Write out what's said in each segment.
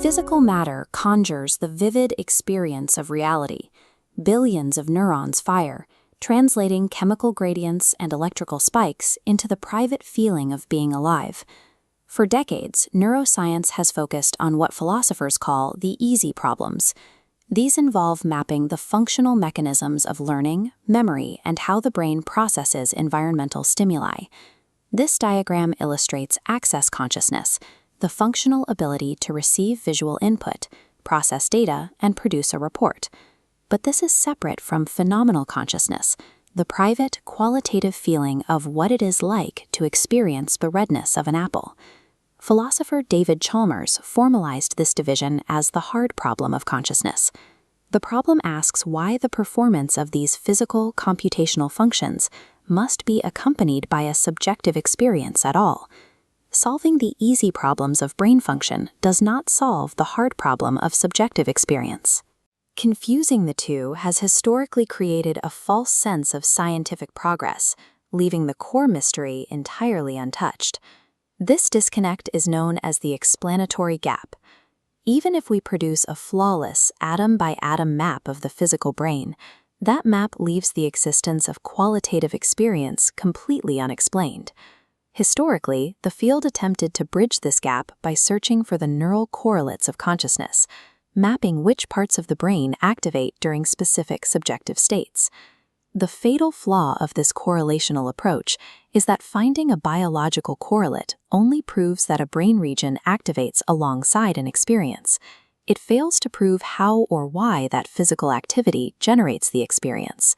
Physical matter conjures the vivid experience of reality. Billions of neurons fire, translating chemical gradients and electrical spikes into the private feeling of being alive. For decades, neuroscience has focused on what philosophers call the easy problems. These involve mapping the functional mechanisms of learning, memory, and how the brain processes environmental stimuli. This diagram illustrates access consciousness, the functional ability to receive visual input, process data, and produce a report. But this is separate from phenomenal consciousness, the private, qualitative feeling of what it is like to experience the redness of an apple. Philosopher David Chalmers formalized this division as the hard problem of consciousness. The problem asks why the performance of these physical, computational functions must be accompanied by a subjective experience at all. Solving the easy problems of brain function does not solve the hard problem of subjective experience. Confusing the two has historically created a false sense of scientific progress, leaving the core mystery entirely untouched. This disconnect is known as the explanatory gap. Even if we produce a flawless atom-by-atom map of the physical brain, that map leaves the existence of qualitative experience completely unexplained. Historically, the field attempted to bridge this gap by searching for the neural correlates of consciousness, mapping which parts of the brain activate during specific subjective states. The fatal flaw of this correlational approach is that finding a biological correlate only proves that a brain region activates alongside an experience. It fails to prove how or why that physical activity generates the experience.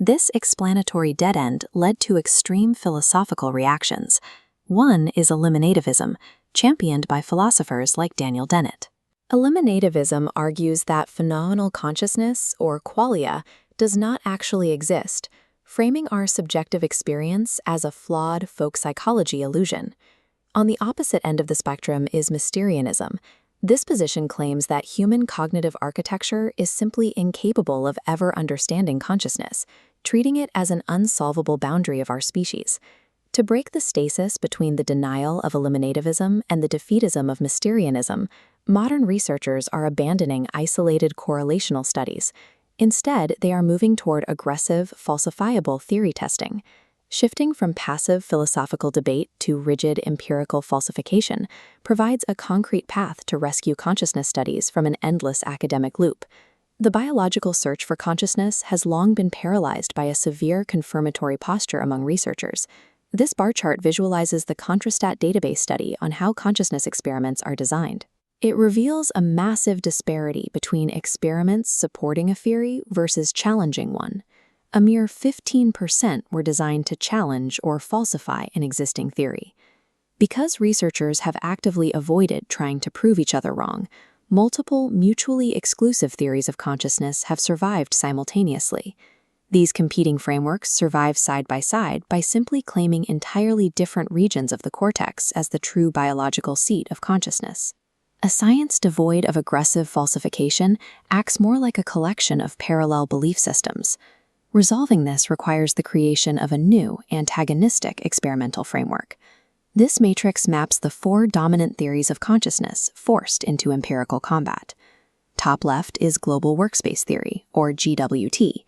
This explanatory dead end led to extreme philosophical reactions. One is eliminativism, championed by philosophers like Daniel Dennett. Eliminativism argues that phenomenal consciousness, or qualia, does not actually exist, framing our subjective experience as a flawed folk psychology illusion. On the opposite end of the spectrum is mysterianism. This position claims that human cognitive architecture is simply incapable of ever understanding consciousness, treating it as an unsolvable boundary of our species. To break the stasis between the denial of eliminativism and the defeatism of mysterianism, modern researchers are abandoning isolated correlational studies. Instead, they are moving toward aggressive, falsifiable theory testing. Shifting from passive philosophical debate to rigid empirical falsification provides a concrete path to rescue consciousness studies from an endless academic loop. The biological search for consciousness has long been paralyzed by a severe confirmatory posture among researchers. This bar chart visualizes the Contrastat database study on how consciousness experiments are designed. It reveals a massive disparity between experiments supporting a theory versus challenging one. A mere 15% were designed to challenge or falsify an existing theory. Because researchers have actively avoided trying to prove each other wrong, multiple mutually exclusive theories of consciousness have survived simultaneously. These competing frameworks survive side by simply claiming entirely different regions of the cortex as the true biological seat of consciousness. A science devoid of aggressive falsification acts more like a collection of parallel belief systems. Resolving this requires the creation of a new, antagonistic experimental framework. This matrix maps the four dominant theories of consciousness forced into empirical combat. Top left is Global Workspace Theory, or GWT.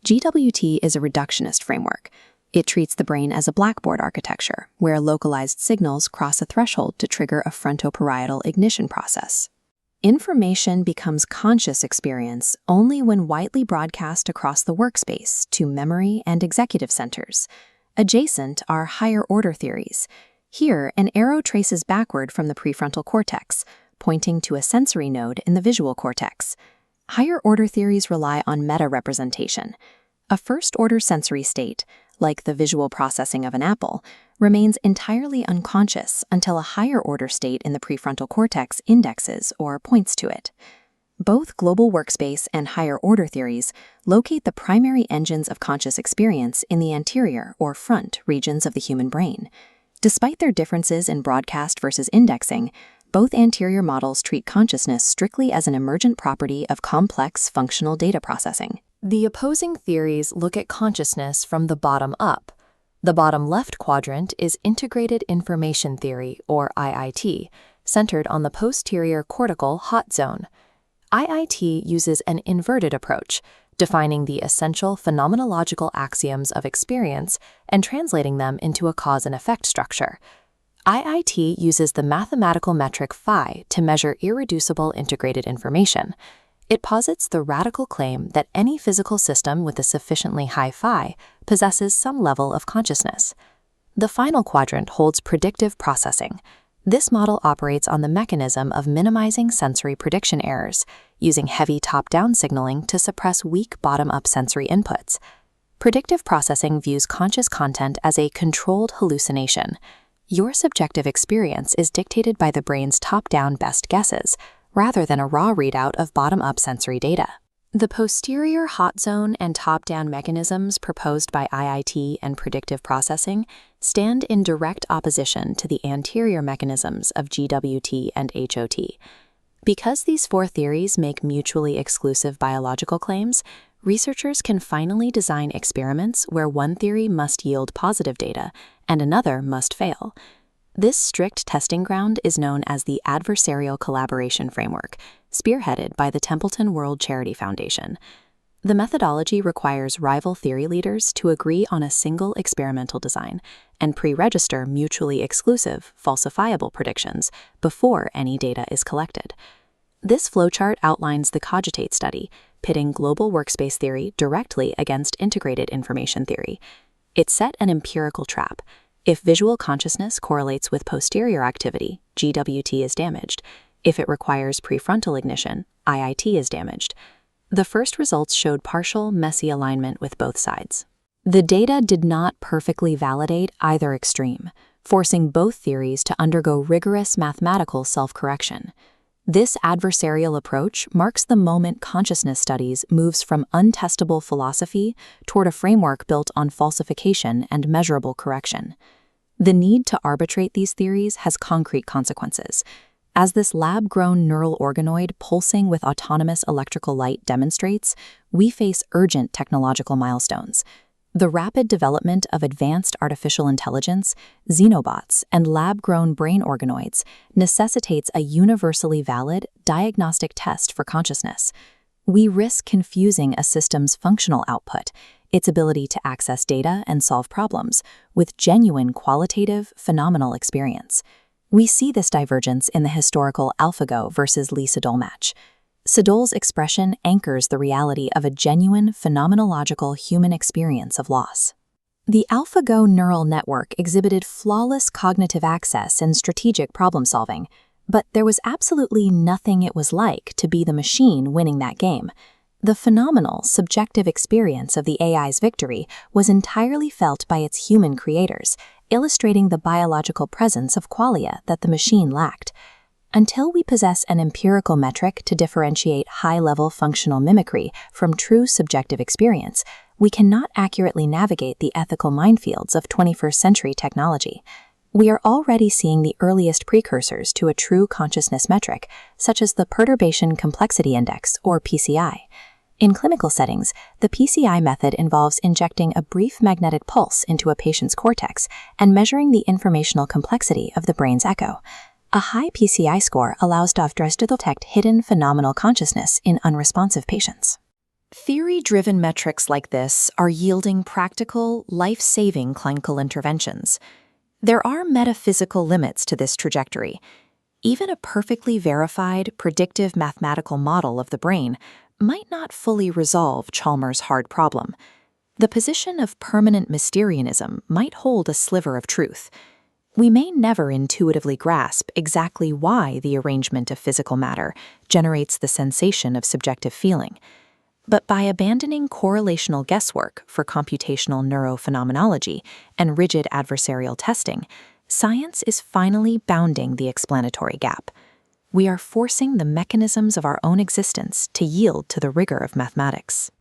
GWT is a reductionist framework. It treats the brain as a blackboard architecture, where localized signals cross a threshold to trigger a frontoparietal ignition process. Information becomes conscious experience only when widely broadcast across the workspace to memory and executive centers. Adjacent are higher-order theories. Here, an arrow traces backward from the prefrontal cortex, pointing to a sensory node in the visual cortex. Higher-order theories rely on meta-representation. A first-order sensory state, like the visual processing of an apple, remains entirely unconscious until a higher-order state in the prefrontal cortex indexes or points to it. Both global workspace and higher-order theories locate the primary engines of conscious experience in the anterior or front regions of the human brain. Despite their differences in broadcast versus indexing, both anterior models treat consciousness strictly as an emergent property of complex functional data processing. The opposing theories look at consciousness from the bottom up. The bottom left quadrant is Integrated Information Theory, or IIT, centered on the posterior cortical hot zone. IIT uses an inverted approach, defining the essential phenomenological axioms of experience and translating them into a cause and effect structure. IIT uses the mathematical metric phi to measure irreducible integrated information. It posits the radical claim that any physical system with a sufficiently high phi possesses some level of consciousness. The final quadrant holds predictive processing. This model operates on the mechanism of minimizing sensory prediction errors, using heavy top-down signaling to suppress weak bottom-up sensory inputs. Predictive processing views conscious content as a controlled hallucination. Your subjective experience is dictated by the brain's top-down best guesses, rather than a raw readout of bottom-up sensory data. The posterior hot zone and top-down mechanisms proposed by IIT and predictive processing stand in direct opposition to the anterior mechanisms of GWT and HOT. Because these four theories make mutually exclusive biological claims, researchers can finally design experiments where one theory must yield positive data and another must fail. This strict testing ground is known as the adversarial collaboration framework, spearheaded by the Templeton World Charity Foundation. The methodology requires rival theory leaders to agree on a single experimental design and pre-register mutually exclusive, falsifiable predictions before any data is collected. This flowchart outlines the Cogitate study, pitting global workspace theory directly against integrated information theory. It set an empirical trap. If visual consciousness correlates with posterior activity, GWT is damaged. If it requires prefrontal ignition, IIT is damaged. The first results showed partial, messy alignment with both sides. The data did not perfectly validate either extreme, forcing both theories to undergo rigorous mathematical self-correction. This adversarial approach marks the moment consciousness studies moves from untestable philosophy toward a framework built on falsification and measurable correction. The need to arbitrate these theories has concrete consequences. As this lab-grown neural organoid pulsing with autonomous electrical light demonstrates, we face urgent technological milestones. The rapid development of advanced artificial intelligence, xenobots, and lab-grown brain organoids necessitates a universally valid diagnostic test for consciousness. We risk confusing a system's functional output, its ability to access data and solve problems, with genuine qualitative, phenomenal experience. We see this divergence in the historical AlphaGo versus Lee Sedol match. Sedol's expression anchors the reality of a genuine, phenomenological human experience of loss. The AlphaGo neural network exhibited flawless cognitive access and strategic problem-solving, but there was absolutely nothing it was like to be the machine winning that game. The phenomenal, subjective experience of the AI's victory was entirely felt by its human creators, illustrating the biological presence of qualia that the machine lacked. Until we possess an empirical metric to differentiate high-level functional mimicry from true subjective experience, we cannot accurately navigate the ethical minefields of 21st century technology. We are already seeing the earliest precursors to a true consciousness metric, such as the Perturbation Complexity Index, or PCI. In clinical settings, the PCI method involves injecting a brief magnetic pulse into a patient's cortex and measuring the informational complexity of the brain's echo. A high PCI score allows doctors to detect hidden phenomenal consciousness in unresponsive patients. Theory-driven metrics like this are yielding practical, life-saving clinical interventions. There are metaphysical limits to this trajectory. Even a perfectly verified, predictive mathematical model of the brain might not fully resolve Chalmers' hard problem. The position of permanent mysterianism might hold a sliver of truth. We may never intuitively grasp exactly why the arrangement of physical matter generates the sensation of subjective feeling. But by abandoning correlational guesswork for computational neurophenomenology and rigid adversarial testing, science is finally bounding the explanatory gap. We are forcing the mechanisms of our own existence to yield to the rigor of mathematics.